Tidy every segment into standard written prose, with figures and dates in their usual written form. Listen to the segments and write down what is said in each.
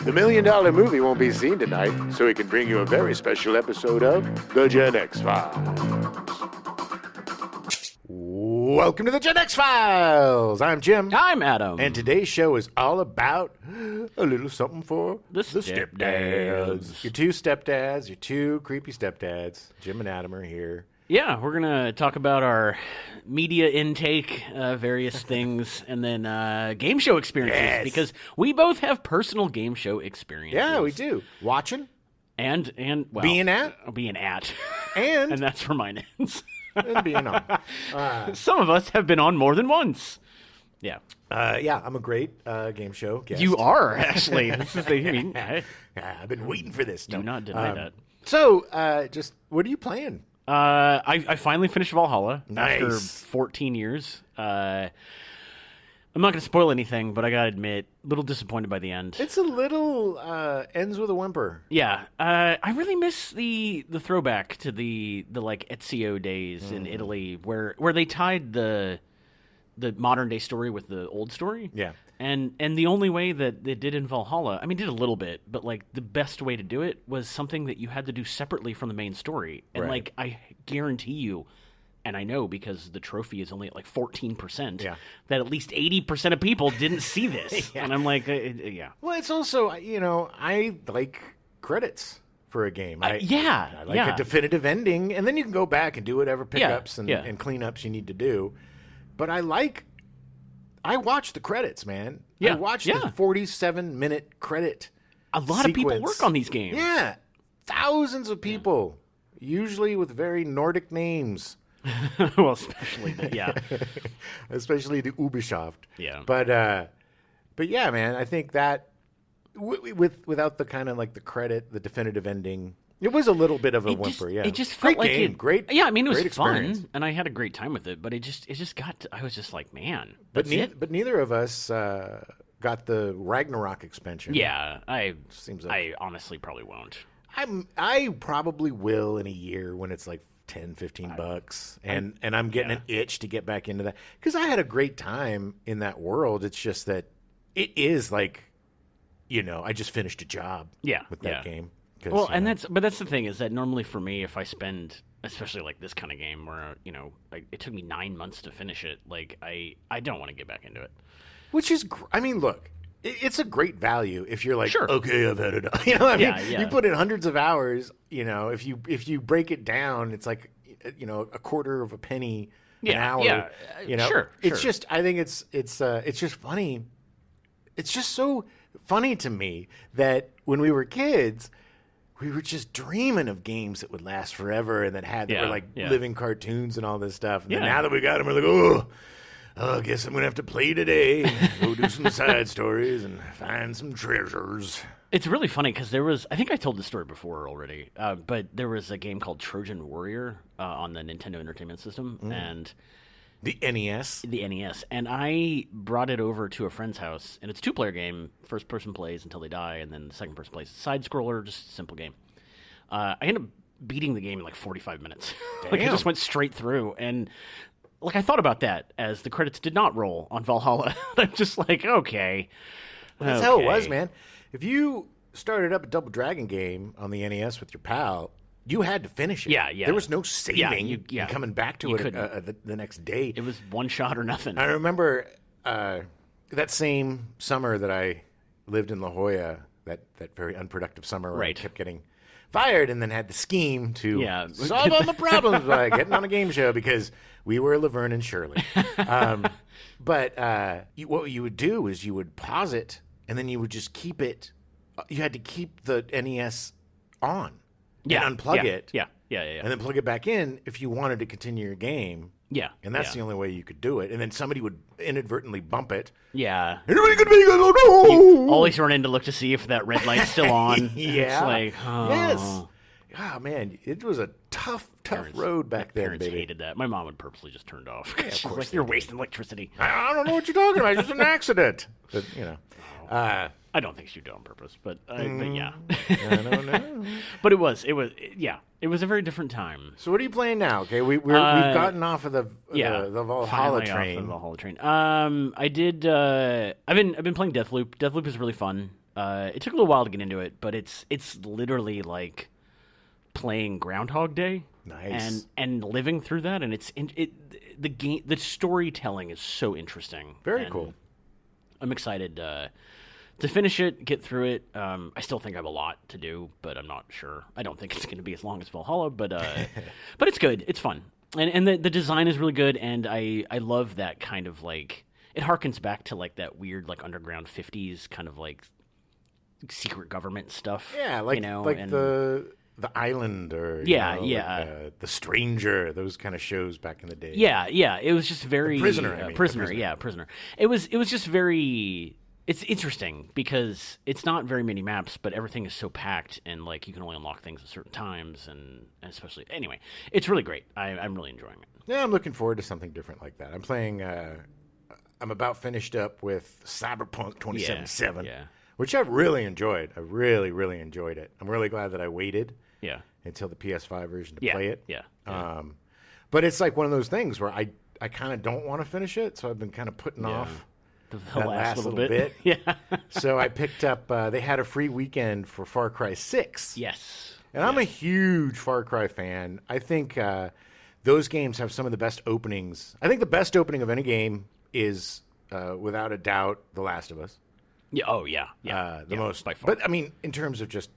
The $1 Million Movie won't be seen tonight, so he can bring you a very special episode of The Gen X Files. Welcome to The Gen X Files. I'm Jim. I'm Adam. And today's show is all about a little something for the stepdads. Your two stepdads, your two creepy stepdads. Jim and Adam are here. Yeah, we're going to talk about our media intake, various things, and then game show experiences, because we both have personal game show experiences. Yeah, we do. Watching. And well, being at. And that's where mine ends. And being on. Some of us have been on more than once. Yeah. Yeah, I'm a great game show guest. You are, actually. This is I've been waiting for this. Do not deny that. So, just what are you playing? I finally finished Valhalla after Nice. 14 years. I'm not going to spoil anything, but I got to admit, a little disappointed by the end. It's a little ends with a whimper. Yeah, I really miss the throwback to the like Ezio days in Italy, where they tied the modern day story with the old story. Yeah. And the only way that they did in Valhalla, I mean, did a little bit, but like the best way to do it was something that you had to do separately from the main story. And Right. like I guarantee you, and I know because the trophy is only at like 14%, that at least 80% of people didn't see this. Yeah. And I'm like, yeah. Well, it's also, I like credits for a game. I like a definitive ending, and then you can go back and do whatever pickups and cleanups you need to do. But I watch the credits, man. Yeah. I watch the 47-minute credit. A lot of people work on these games. Yeah. Thousands of people, usually with very Nordic names. Well, especially Especially the Ubisoft. Yeah. But yeah, man, I think that without the kind of like the credit, the definitive ending, it was a little bit of a whimper. It just felt great like game, great. Yeah, I mean, it was experience. fun, and I had a great time with it. But it just got. I was just like, man, But that's it. but neither of us got the Ragnarok expansion. Yeah, I Seems honestly probably won't. I probably will in a year when it's like $10-15, and I'm getting an itch to get back into that because I had a great time in that world. It's just that it is like, I just finished a job. With that game. Well, and that's the thing is that normally for me, if I spend, especially like this kind of game where it took me 9 months to finish it, like I don't want to get back into it. Which is, look. It's a great value if you're like, sure. Okay, I've had it. You put in hundreds of hours. If you break it down, it's like, a quarter of a penny an hour. Yeah, sure. It's just, I think it's just funny. It's just so funny to me that when we were kids, we were just dreaming of games that would last forever and that were like living cartoons and all this stuff. And then now that we got them, we're like, I guess I'm going to have to play today, go do some side stories and find some treasures. It's really funny because I think I told this story before already, but there was a game called Trojan Warrior on the Nintendo Entertainment System. And the NES. The NES. And I brought it over to a friend's house, and it's a two-player game. First person plays until they die, and then the second person plays. Side-scroller, just a simple game. I ended up beating the game in like 45 minutes. Like I just went straight through, and like I thought about that as the credits did not roll on Valhalla. I'm just like, okay. That's how it was, man. If you started up a Double Dragon game on the NES with your pal, you had to finish it. Yeah. There was no saving and coming back to it the next day. It was one shot or nothing. I remember that same summer that I lived in La Jolla, that very unproductive summer where I kept getting fired and then had the scheme to solve all the problems by getting on a game show because we were Laverne and Shirley. But what you would do is you would pause it and then you would just keep it. You had to keep the NES on. And unplug it. Yeah. And then plug it back in if you wanted to continue your game. Yeah. And that's the only way you could do it. And then somebody would inadvertently bump it. Yeah. Everybody could be like, oh no! You always run in to look to see if that red light's still on. It's like, Yes. Oh, man. It was a tough road back then, parents baby. hated that. My mom would purposely just turn it off. Yeah, of course like, you're wasting electricity. I don't know what you're talking about. It's just an accident. But, I don't think she'd do it on purpose, but yeah. I don't know. But it was a very different time. So what are you playing now? Okay, we've gotten off of the Valhalla train. Off the Valhalla train. I did. I've been playing Deathloop. Deathloop is really fun. It took a little while to get into it, but it's literally like playing Groundhog Day. Nice. And living through that, and the storytelling is so interesting. Very cool. I'm excited to finish it, get through it. I still think I have a lot to do, but I'm not sure. I don't think it's going to be as long as Valhalla, but but it's good. It's fun, and the design is really good, and I love that kind of like it harkens back to like that weird like underground 50s kind of like secret government stuff. Yeah, like the Island or The Stranger, those kind of shows back in the day. Yeah, it was just very Prisoner. Prisoner. It was just very. It's interesting because it's not very many maps, but everything is so packed, and like you can only unlock things at certain times, and especially anyway, it's really great. I'm really enjoying it. Yeah, I'm looking forward to something different like that. I'm playing. I'm about finished up with Cyberpunk 2077, which I really enjoyed. I really, really enjoyed it. I'm really glad that I waited. Until the PS5 version to play it. But it's like one of those things where I kind of don't want to finish it, so I've been kind of putting off that last little bit. So I picked up, they had a free weekend for Far Cry 6. Yes. And I'm a huge Far Cry fan. I think those games have some of the best openings. I think the best opening of any game is, without a doubt, The Last of Us. The most by far. But, I mean, in terms of just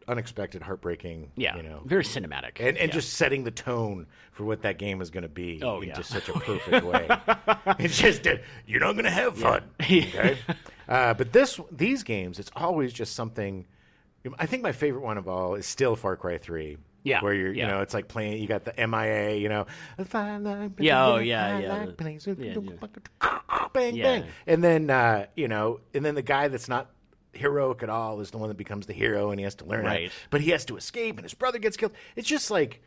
unexpected, heartbreaking, very cinematic, and just setting the tone for what that game is going to be in just such a perfect way. It's just you're not going to have fun, okay? But these games, it's always just something. I think my favorite one of all is still Far Cry 3. Where you're, you know, it's like playing. You got the MIA, you know. Bang bang, and then and then the guy that's not heroic at all is the one that becomes the hero, and he has to learn it. But he has to escape, and his brother gets killed. It's just like,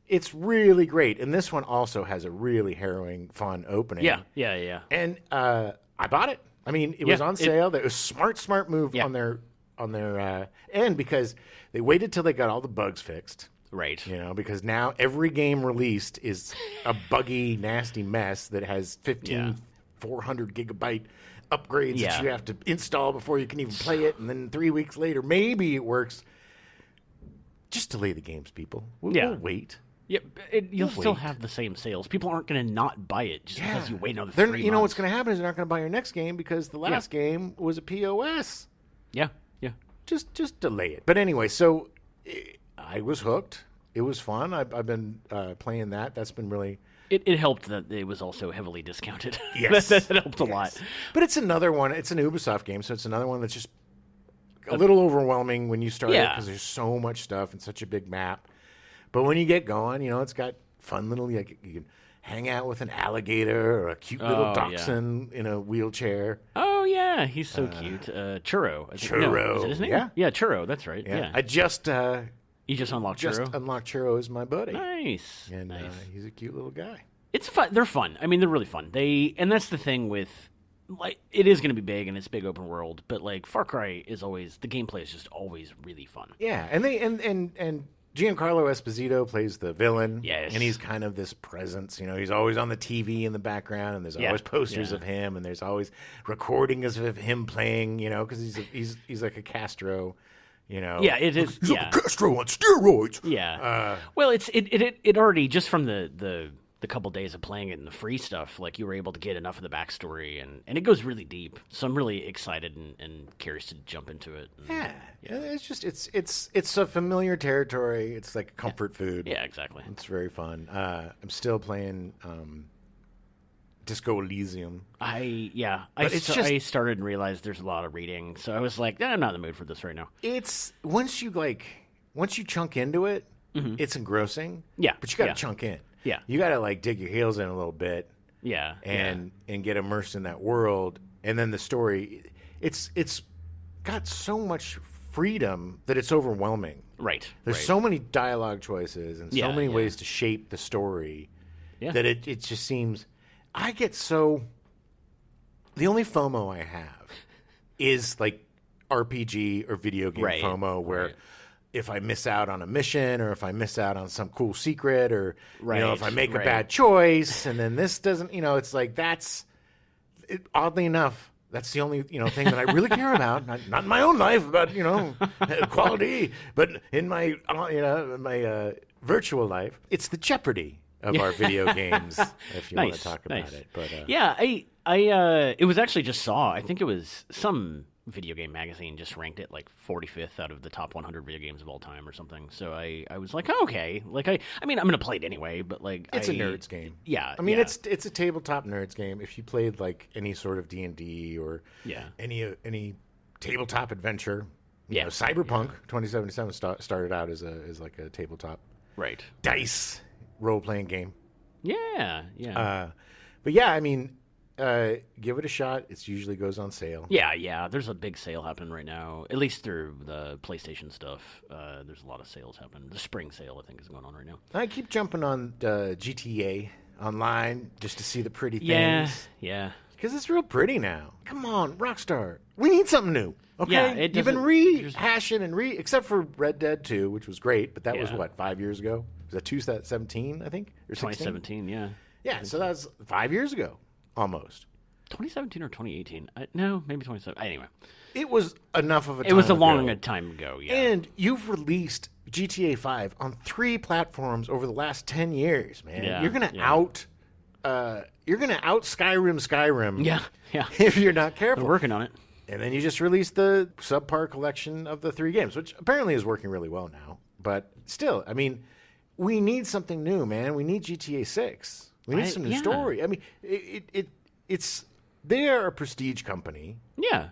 it's really great. And this one also has a really harrowing, fun opening. And I bought it. I mean, it was on sale. It was smart move on their end, because they waited till they got all the bugs fixed. Right. You know, because now every game released is a buggy, nasty mess that has 400 gigabyte upgrades that you have to install before you can even play it, and then 3 weeks later maybe it works. Just delay the games, people. We'll wait. You'll still have the same sales. People aren't going to not buy it just because you wait another 3 months. You know what's going to happen is they're not going to buy your next game because the last game was a POS. Just delay it. But anyway, so I was hooked. It was fun. I've been playing that. That's been really... It helped that it was also heavily discounted. Yes. that helped a lot. But it's another one. It's an Ubisoft game, so it's another one that's just a little overwhelming when you start it, because there's so much stuff and such a big map. But when you get going, you know, it's got fun little... you can hang out with an alligator or a cute little dachshund in a wheelchair. Oh, yeah. He's so cute. Churro. Churro. Is it his name? Yeah, Churro. That's right. Yeah. I just... You just unlocked Churro? Unlocked Churro as my buddy. Nice. And he's a cute little guy. It's fun. They're fun. I mean, they're really fun. And that's the thing with, like, it is going to be big and it's big open world, but like Far Cry is always, the gameplay is just always really fun. Yeah, and Giancarlo Esposito plays the villain. Yes. And he's kind of this presence, you know, he's always on the TV in the background, and there's always posters of him, and there's always recordings of him playing, you know, because he's like a Castro. You know, it is. He's like a Castro on steroids. Yeah. Well, it already, just from the couple days of playing it in the free stuff, like you were able to get enough of the backstory, and it goes really deep. So I'm really excited and curious to jump into it. It's just it's a familiar territory. It's like comfort food. Yeah, exactly. It's very fun. I'm still playing Disco Elysium. I started and realized there's a lot of reading, so I was like, I'm not in the mood for this right now. It's once you chunk into it, it's engrossing. Yeah, but you got to chunk in. Yeah, you got to like dig your heels in a little bit. Yeah, and get immersed in that world, and then the story. It's got so much freedom that it's overwhelming. Right. There's so many dialogue choices and so many ways to shape the story that it just seems. I get so... The only FOMO I have is like RPG or video game FOMO, where if I miss out on a mission, or if I miss out on some cool secret, or you know, if I make a bad choice and then this doesn't, you know, it's like oddly enough, That's the only thing that I really care about. Not in my own life about quality, but in my virtual life. It's the jeopardy of our video games. If you want to talk about it, but it was actually just I think it was some video game magazine just ranked it like 45th out of the top 100 video games of all time or something. So I was like, oh, okay. Like I mean, I'm gonna play it anyway, but like it's a nerds game. Yeah, I mean, it's a tabletop nerds game. If you played like any sort of D&D or any tabletop adventure, Cyberpunk 2077 started out as like a tabletop dice role playing game. Yeah. But yeah, I mean. Give it a shot. It usually goes on sale. Yeah. There's a big sale happening right now, at least through the PlayStation stuff. There's a lot of sales happening. The spring sale, I think, is going on right now. I keep jumping on GTA Online just to see the pretty things. Yeah. Because it's real pretty now. Come on, Rockstar. We need something new. Okay? Yeah, you've been rehashing except for Red Dead 2, which was great, but that was, 5 years ago? Was that 2017, I think? Or 2017, yeah. Yeah, so that was 5 years ago. Almost. 2017 or 2018? No, maybe 2017. Anyway. It was enough of a time ago. It was a long time ago, yeah. And you've released GTA 5 on 3 platforms over the last 10 years, man. Yeah, you're going to out Skyrim. Yeah. If you're not careful. We're working on it. And then you just released the subpar collection of the 3 games, which apparently is working really well now. But still, I mean, we need something new, man. We need GTA 6. We need some new story. I mean, they are a prestige company. Yeah.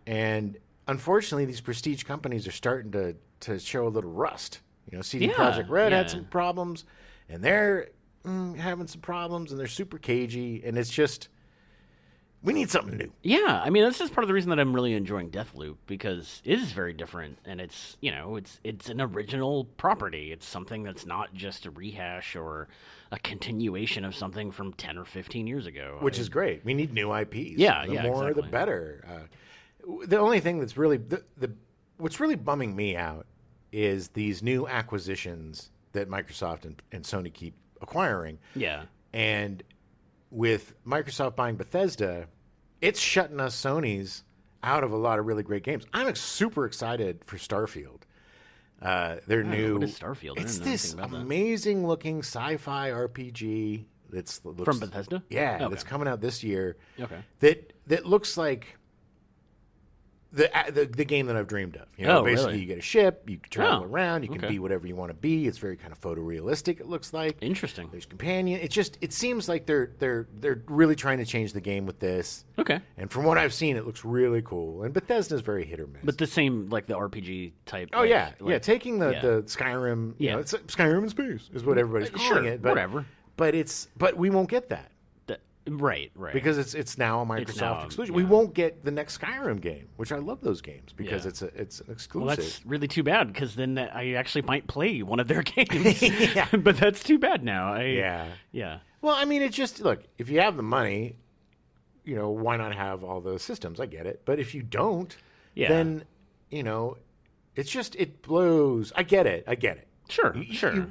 And unfortunately, these prestige companies are starting to show a little rust. CD Projekt Red had some problems, and they're having some problems, and they're super cagey, and it's just we need something new. Yeah, I mean, this is part of the reason that I'm really enjoying Deathloop, because it is very different, and it's it's an original property. It's something that's not just a rehash or a continuation of something from 10 or 15 years ago. Which is great. We need new IPs. The more, exactly. the better. The only thing that's really what's really bumming me out is these new acquisitions that Microsoft and Sony keep acquiring. Yeah. And with Microsoft buying Bethesda, it's shutting us Sonys out of a lot of really great games. I'm super excited for Starfield. Their new. What is Starfield? It's this amazing-looking sci-fi RPG looks from Bethesda. Yeah, that's coming out this year. Okay. That looks like the game that I've dreamed of. Basically, really? You get a ship, you can travel around, you can be whatever you want to be. It's very kind of photorealistic. It looks like interesting. There's companion. It seems like they're really trying to change the game with this. Okay. And from what I've seen, it looks really cool. And Bethesda's very hit or miss. But the same, like the RPG type. Oh yeah. Taking the Skyrim. It's Skyrim in space is what everybody's calling it. But, whatever. But we won't get that. Right. Because it's now a Microsoft exclusive. We won't get the next Skyrim game, which I love those games because it's an exclusive. Well, that's really too bad because then I actually might play one of their games. But that's too bad now. Yeah. Well, I mean, it's just look, if you have the money, why not have all the systems? I get it, but if you don't, then it blows. I get it. Sure.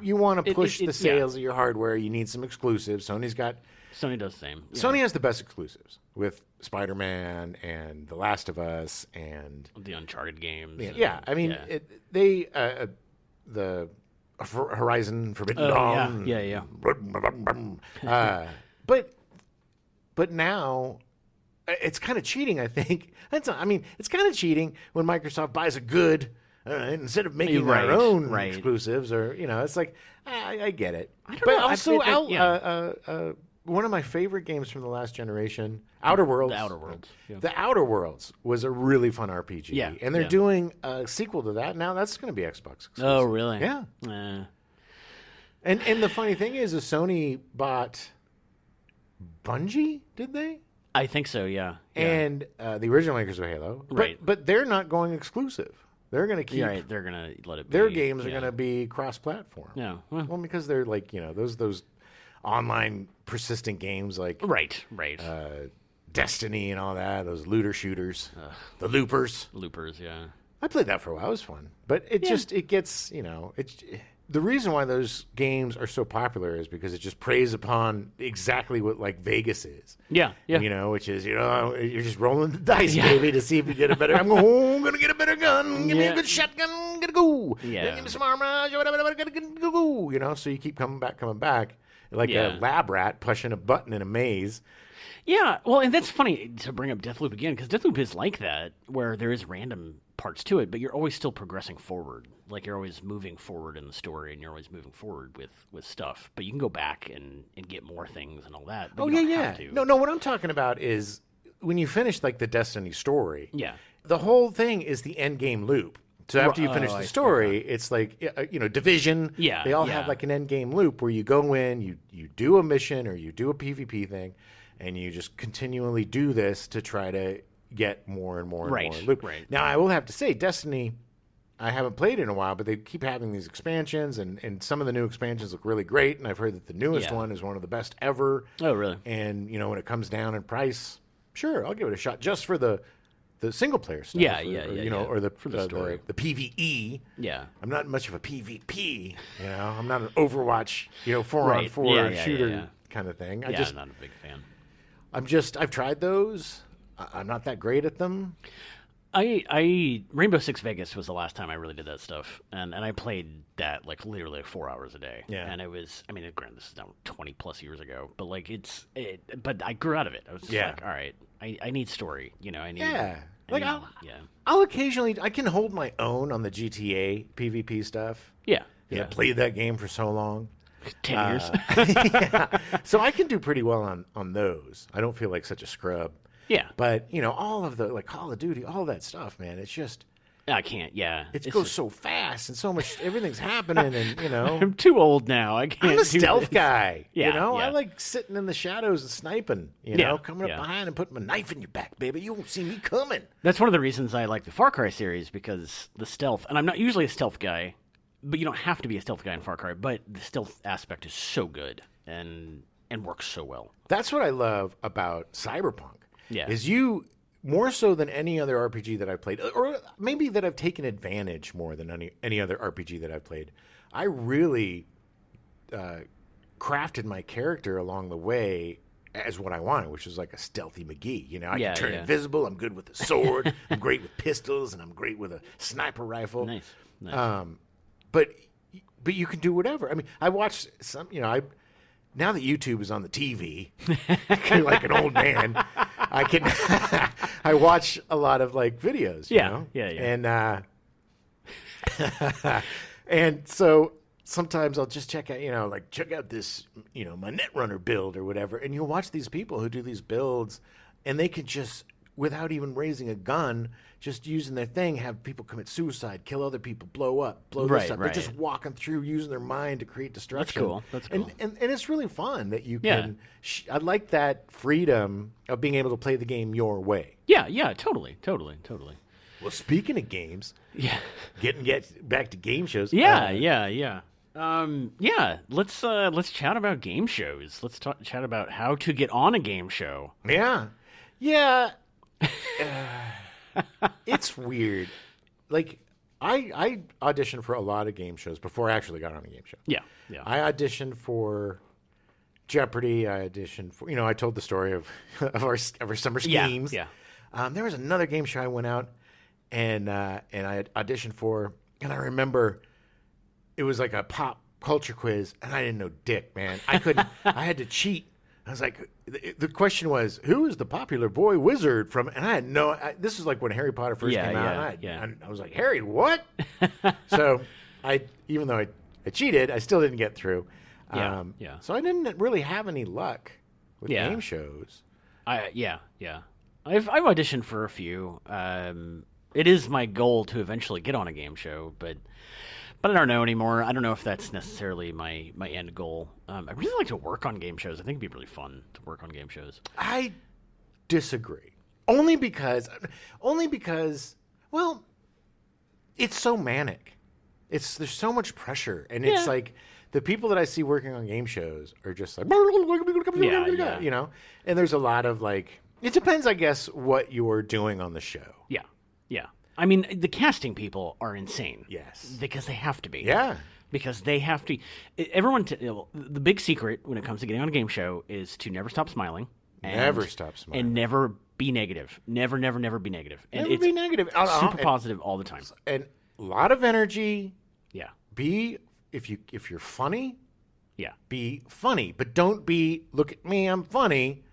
You want to push the sales of your hardware. You need some exclusives. Sony does the same. Sony has the best exclusives with Spider-Man and The Last of Us and the Uncharted games. I mean, the Horizon Forbidden Dawn. Yeah. But now it's kind of cheating. I think it's kind of cheating when Microsoft buys a good. Instead of making their own exclusives, or it's like I get it. But also, one of my favorite games from the last generation, Outer Worlds. The Outer Worlds. Yeah. The Outer Worlds was a really fun RPG. Yeah. And they're doing a sequel to that. Now that's going to be Xbox exclusive. Oh, really? Yeah. And the funny thing is Sony bought Bungie, did they? I think so, yeah. And the original makers of Halo. But they're not going exclusive. They're going to keep. Right, they're going to let it be. Their games are going to be cross-platform. Yeah. Well, because they're like, those online persistent games like right Destiny and all that, those looter shooters, the loopers, yeah. I played that for a while. It was fun, but it gets the reason why those games are so popular is because it just preys upon exactly what like Vegas is. Yeah. Which is you're just rolling the dice, baby, to see if you get a better. I'm gonna get a better gun. Give me a good shotgun. Gotta go. Yeah. Give me some armor. Whatever. Gotta go. So you keep coming back, like a lab rat pushing a button in a maze. Yeah, well, and that's funny to bring up Deathloop again, because Deathloop is like that, where there is random parts to it, but you're always still progressing forward. Like, you're always moving forward in the story, and you're always moving forward with stuff. But you can go back and get more things and all that. But you don't have to. No, what I'm talking about is when you finish, like, the Destiny story, yeah, the whole thing is the end game loop. So after you finish the story, it's like, Division. Yeah, they all have, like, an end game loop where you go in, you do a mission or you do a PvP thing, and you just continually do this to try to get more and more and more loot. Right. Now, I will have to say, Destiny, I haven't played in a while, but they keep having these expansions, and some of the new expansions look really great, and I've heard that the newest one is one of the best ever. Oh, really? And, when it comes down in price, sure, I'll give it a shot just for the single-player stuff. Or the story. The PvE. Yeah. I'm not much of a PvP, I'm not an Overwatch, 4-on-4 shooter kind of thing. I'm not a big fan. I've tried those. I'm not that great at them. Rainbow Six Vegas was the last time I really did that stuff, and I played that like literally 4 hours a day. Yeah. And it was, granted, this is now 20 plus years ago, but like but I grew out of it. I was just like, all right, I need story, I need. I'll occasionally, I can hold my own on the GTA PvP stuff. Yeah. I played that game for so long. 10 years. So I can do pretty well on those. I don't feel like such a scrub. Yeah. But, all of the, like, Call of Duty, all that stuff, man, it's just... I can't, It goes so fast and so much, everything's happening and, I'm too old now. I can't I'm a stealth guy, Yeah. I like sitting in the shadows and sniping, coming up behind and putting my knife in your back, baby. You won't see me coming. That's one of the reasons I like the Far Cry series, because the stealth, and I'm not usually a stealth guy, but you don't have to be a stealth guy in Far Cry, but the stealth aspect is so good and works so well. That's what I love about Cyberpunk. Yeah. Is you, more so than any other RPG that I've played, or maybe that I've taken advantage more than any other RPG that I've played, I really crafted my character along the way as what I wanted, which was like a stealthy McGee. I can turn invisible, I'm good with a sword, I'm great with pistols, and I'm great with a sniper rifle. Nice. But you can do whatever. I watched some, now that YouTube is on the TV, like an old man, I can I watch a lot of like videos. Yeah. And so sometimes I'll just check out, check out this, my Netrunner build or whatever, and you'll watch these people who do these builds, and they can just, without even raising a gun, just using their thing, have people commit suicide, kill other people, blow this up. They're just walking through, using their mind to create destruction. That's cool. And it's really fun that you can. I like that freedom of being able to play the game your way. Yeah, totally. Well, speaking of games, getting back to game shows. Yeah. Let's chat about game shows. Let's chat about how to get on a game show. Yeah. It's weird. Like, I auditioned for a lot of game shows before I actually got on a game show. Yeah. I auditioned for Jeopardy. I auditioned for, I told the story of our summer schemes. Yeah. There was another game show I went out and I had auditioned for, and I remember it was like a pop culture quiz, and I didn't know dick, man. I couldn't. I had to cheat. I was like, the question was, who is the popular boy wizard from? And I had this was like when Harry Potter first came out. And I was like, Harry, what? So even though I cheated, I still didn't get through. So I didn't really have any luck with game shows. I've auditioned for a few. It is my goal to eventually get on a game show, but I don't know anymore. I don't know if that's necessarily my end goal. I really like to work on game shows. I think it'd be really fun to work on game shows. I disagree. Only because, well, it's so manic. There's so much pressure, and it's like the people that I see working on game shows are just like, and there's a lot of like, it depends, I guess, what you're doing on the show. Yeah. The casting people are insane. Yes. Because they have to be. Yeah. Because they have to. Everyone. The big secret when it comes to getting on a game show is to never stop smiling. Never stop smiling. And never be negative. Never be negative. And never be negative. Super positive all the time. And a lot of energy. Yeah. If you're funny. Yeah. Be funny, but don't be, look at me, I'm funny.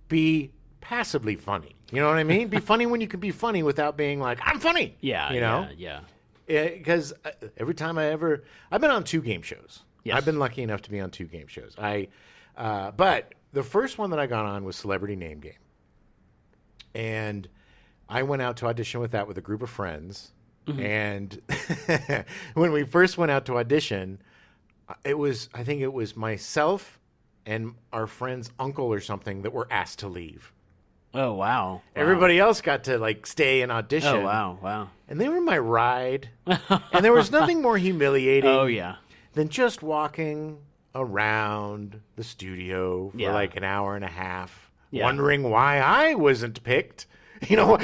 Be passively funny. You know what I mean? Be funny when you can be funny without being like, I'm funny. Yeah. You know? Yeah. Because every time I've been on 2 game shows. Yes. I've been lucky enough to be on 2 game shows. But the first one that I got on was Celebrity Name Game. And I went out to audition with that with a group of friends. Mm-hmm. And when we first went out to audition, I think it was myself and our friend's uncle or something that were asked to leave. Oh, wow. Everybody else got to like stay and audition. Oh, wow. And they were my ride. And there was nothing more humiliating than just walking around the studio for like an hour and a half, wondering why I wasn't picked. You know,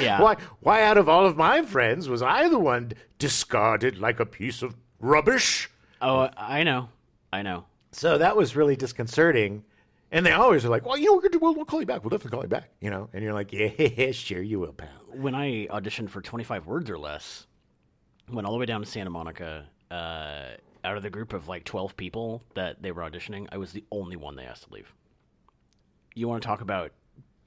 why out of all of my friends was I the one discarded like a piece of rubbish? Oh, I know. So that was really disconcerting. And they always are like, well, you know, we'll call you back. We'll definitely call you back, you know. And you're like, yeah, sure you will, pal. When I auditioned for 25 Words or Less, went all the way down to Santa Monica, out of the group of like 12 people that they were auditioning, I was the only one they asked to leave. You want to talk about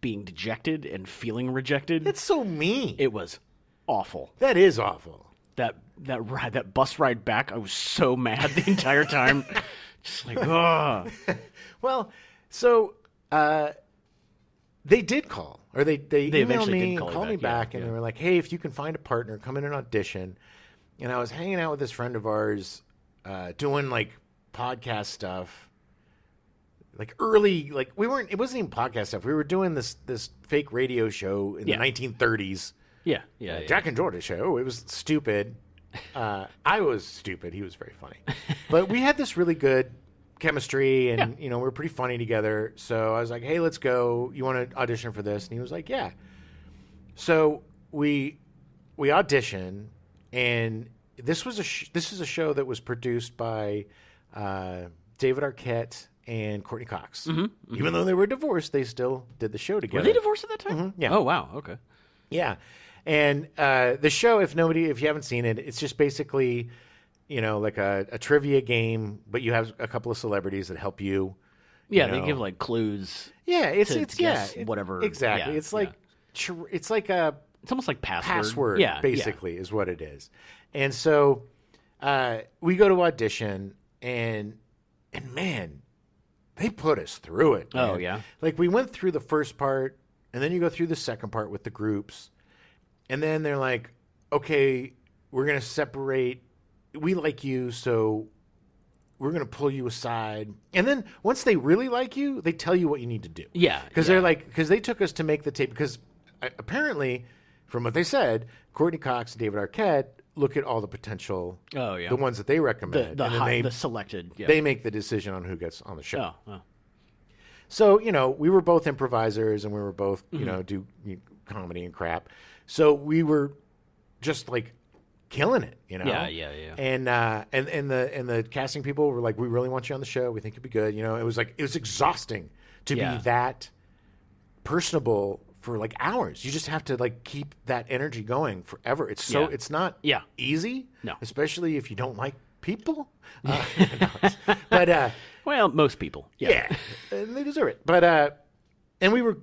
being dejected and feeling rejected? That's so mean. It was awful. That is awful. That bus ride back, I was so mad the entire time. Just like, ugh. Well, so they did call, or they emailed me and called me back, and they were like, hey, if you can find a partner, come in and audition. And I was hanging out with this friend of ours doing like podcast stuff. Like early, like it wasn't even podcast stuff. We were doing this fake radio show in the 1930s. Yeah. Jack and Jordan show. It was stupid. I was stupid. He was very funny. But we had this really good chemistry, and you know, we were pretty funny together. So I was like, hey, let's go. You want to audition for this? And he was like, yeah. So we auditioned, and this is a show that was produced by David Arquette and Courtney Cox. Mm-hmm. Even though they were divorced, they still did the show together. Were they divorced at that time? Mm-hmm. Yeah. Oh, wow. Okay. Yeah. And the show, if you haven't seen it, it's just basically, you know, like a trivia game, but you have a couple of celebrities that help you. Yeah, they give like clues. Yeah, it's whatever. Exactly. Yeah, it's like it's almost like password. Basically, is what it is. And so we go to audition, and man, they put us through it. Man. Oh yeah. Like we went through the first part, and then you go through the second part with the groups. And then they're like, okay, we're going to separate. We like you, so we're going to pull you aside. And then once they really like you, they tell you what you need to do. Yeah. Because they're like, because they took us to make the tape. Because apparently, from what they said, Courtney Cox and David Arquette look at all the potential, the ones that they recommend. The selected. Yeah. They make the decision on who gets on the show. Oh. So, you know, we were both improvisers, and we were both, you know, do comedy and crap. So we were just like killing it, you know. Yeah. And the casting people were like, "We really want you on the show. We think you'd be good." You know, it was exhausting to be that personable for like hours. You just have to like keep that energy going forever. It's it's not easy, especially if you don't like people. But well, most people, and they deserve it. But and we were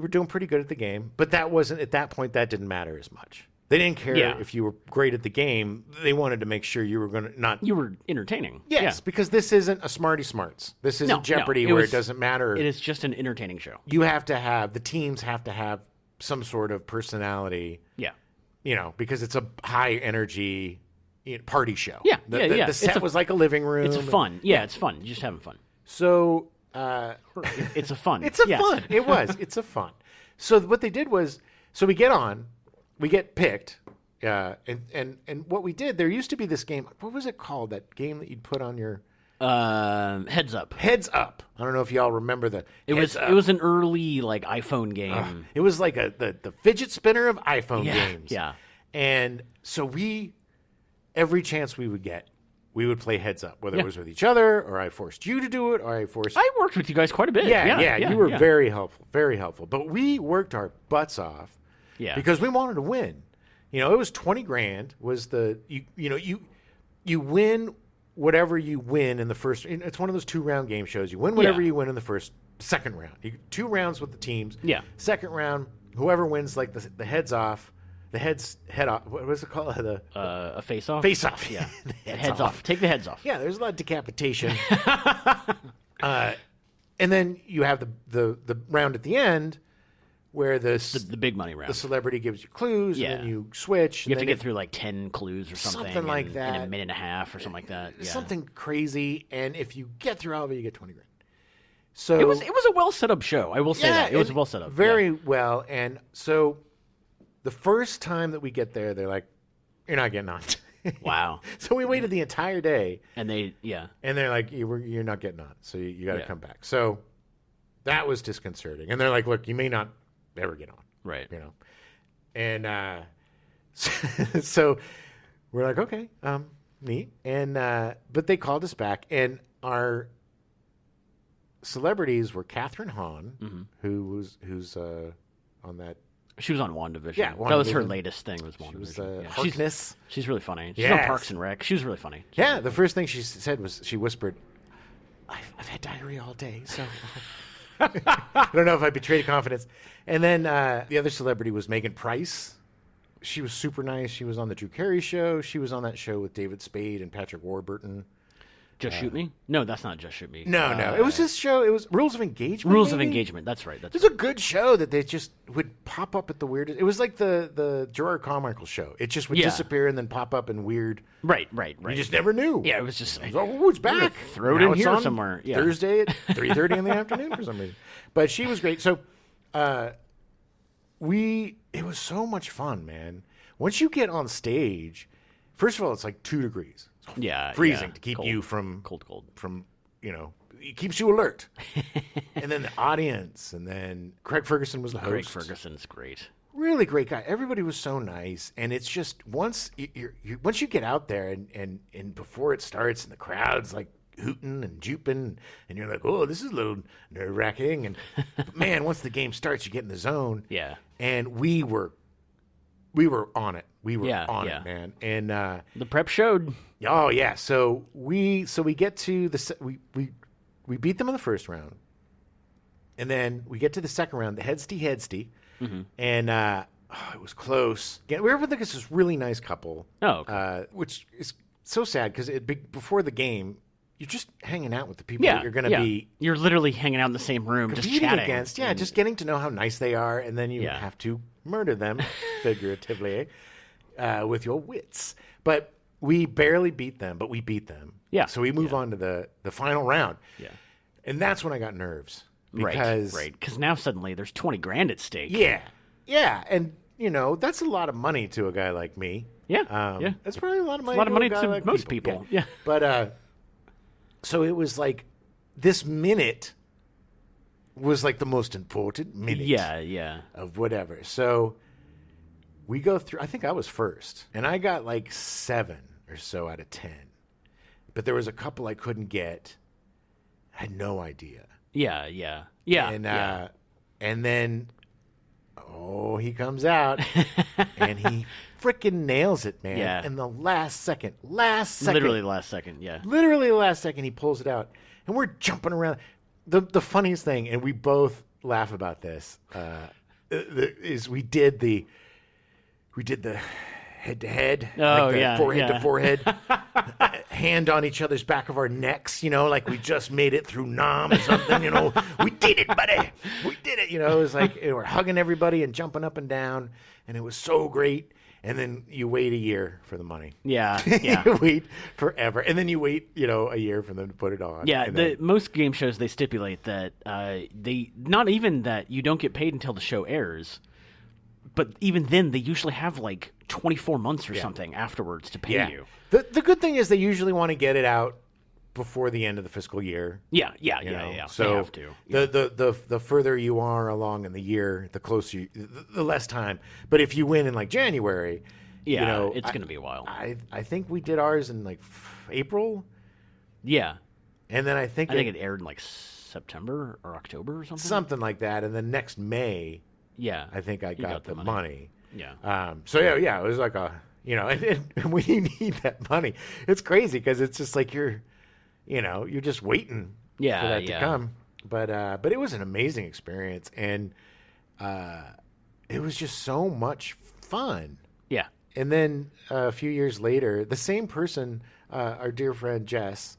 doing pretty good at the game, but that wasn't, at that point, that didn't matter as much. They didn't care if you were great at the game. They wanted to make sure you were going to you were entertaining. Yes, because this isn't a Smarty Smarts. This isn't Jeopardy where it doesn't matter. It is just an entertaining show. You have to have, the teams have to have some sort of personality. Yeah. You know, because it's a high energy party show. Yeah. The set was like a living room. It's fun. It's fun. You're just having fun. So it's a fun. Fun. It was. It's a fun. So what they did was, we get on, we get picked, and what we did, there used to be this game. What was it called? That game that you'd put on your Heads Up. Heads Up. I don't know if y'all remember the. It was an early like iPhone game. It was like the fidget spinner of iPhone games. Yeah. And so every chance we would get, we would play heads up, whether it was with each other or I forced you to do it or I worked with you guys quite a bit. Yeah, you were very helpful, very helpful. But we worked our butts off because we wanted to win. You know, it was $20,000 was you win whatever you win in the first. It's one of those 2-round game shows. You win whatever you win in the second round. 2 rounds with the teams. Yeah. Second round, whoever wins like the heads off. The head off. What was it called? A face off. Face off. Yeah. heads off. Take the heads off. Yeah. There's a lot of decapitation. And then you have the round at the end where the big money round. The celebrity gives you clues, and then you switch. You have to get through like 10 clues or something like that in a minute and a half or something like that. Yeah. Something crazy, and if you get through all of it, you get $20,000. So it was a well set up show. I will say that it was well set up. Very well, and so. The first time that we get there, they're like, "You're not getting on." Wow! So we waited the entire day, and they're like, "You're not getting on, so you got to come back." So that was disconcerting, and they're like, "Look, you may not ever get on, right? You know," and so we're like, "Okay, neat," and but they called us back, and our celebrities were Catherine Hahn, who's on that. She was on WandaVision. Yeah, that was her latest thing. Was WandaVision? She was Harkness. She's really funny. She's on Parks and Rec. She was really funny. The first thing she said was she whispered, "I've had diarrhea all day, so I don't know if I betrayed confidence." And then the other celebrity was Megan Price. She was super nice. She was on the Drew Carey show. She was on that show with David Spade and Patrick Warburton. Just Shoot Me? No, that's not Just Shoot Me. No. It was this show. It was Rules of Engagement. Rules of Engagement. That's right. It was a good show that they just would pop up at the weirdest. It was like the Gerard Carmichael show. It just would disappear and then pop up in weird. Right. You just never knew. Yeah, it was just. It's back. Throw it in here somewhere. Yeah. Thursday at 3:30 in the afternoon for some reason. But she was great. So, it was so much fun, man. Once you get on stage, first of all, it's like 2 degrees. Freezing to keep you from cold from it keeps you alert. And then the audience, and then Craig Ferguson was the host. Craig Ferguson's great, really great guy. Everybody was so nice, and it's just once you get out there and before it starts and the crowd's like hooting and juping, and you're like, oh, this is a little nerve-wracking, and but man, once the game starts, you get in the zone. Yeah, and we were on it. We were on it, man. And the prep showed. Oh yeah. So we get to we beat them in the first round, and then we get to the second round, the headsty, and it was close. We were with this really nice couple. Oh, okay. Which is so sad because before the game, you're just hanging out with the people that you're going to be. You're literally hanging out in the same room, just chatting against. Yeah, just getting to know how nice they are, and then you have to murder them figuratively with your wits. But we barely beat them, but we beat them. Yeah. So we move on to the final round. Yeah. And that's when I got nerves. Right. Because now suddenly there's $20,000 at stake. Yeah. Yeah. And, that's a lot of money to a guy like me. Yeah. That's probably a lot of money. A lot of money to to like most people. Yeah. But so it was like this minute was like the most important minute. Yeah. Of whatever. So we go through. I think I was first, and I got like 7 or so out of 10. But there was a couple I couldn't get. I had no idea. Yeah. And then, he comes out, and he freaking nails it, man. Yeah. In the last second. Literally the last second, yeah. Literally the last second, he pulls it out. And we're jumping around. The funniest thing, and we both laugh about this, is we did the head-to-head, forehead to forehead, hand on each other's back of our necks, like we just made it through Nam or something, we did it, buddy, we did it, it was like we're hugging everybody and jumping up and down, and it was so great. And then you wait a year for the money. Yeah. You wait forever. And then you wait, a year for them to put it on. Yeah, most game shows, they stipulate that not even that you don't get paid until the show airs, but even then they usually have like 24 months or something afterwards to pay you. The good thing is they usually want to get it out before the end of the fiscal year. Yeah. So they have to. The further you are along in the year, the closer the less time. But if you win in like January, Yeah, it's going to be a while. I think we did ours in like April. Yeah. And then I think it aired in like September or October or something. Something like that. And then next May, I think I got the money. Yeah. So it was like a, and when you need that money, it's crazy because it's just like you're just waiting for that to come. But it was an amazing experience, and it was just so much fun. Yeah. And then a few years later, the same person, our dear friend Jess,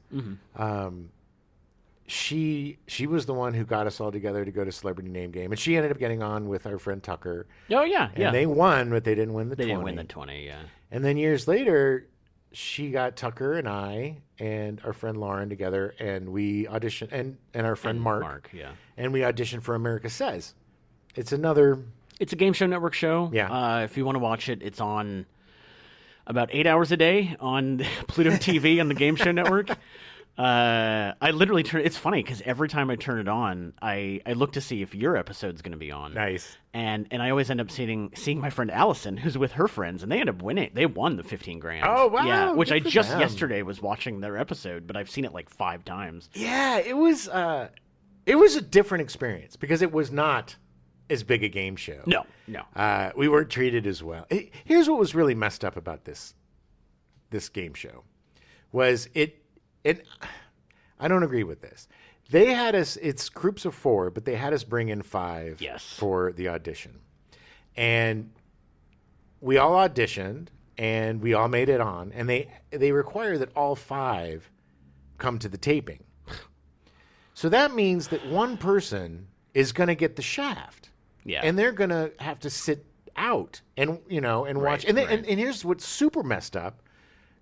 she was the one who got us all together to go to Celebrity Name Game, and she ended up getting on with our friend Tucker. Oh yeah, and they won, but they didn't win the 20. They didn't win the 20, yeah. And then years later, she got Tucker and I and our friend Lauren together, and we auditioned, and our friend Mark, and we auditioned for America Says. It's a Game Show Network show. Yeah. If you want to watch it, it's on about 8 hours a day on Pluto TV on the Game Show Network. I literally it's funny because every time I turn it on, I look to see if your episode's going to be on. Nice. And I always end up seeing my friend Allison, who's with her friends, and they end up winning. They won the $15,000. Oh, wow. Yeah, which I just them. yesterday was watching their episode, but I've seen it like 5 times. Yeah, it was a different experience because it was not as big a game show. No. We weren't treated as well. Here's what was really messed up about this game show was and I don't agree with this. They had us, it's groups of 4, but they had us bring in 5 for the audition. And we all auditioned, and we all made it on. And they require that all 5 come to the taping. So that means that one person is going to get the shaft. Yeah. And they're going to have to sit out and watch. And here's what's super messed up.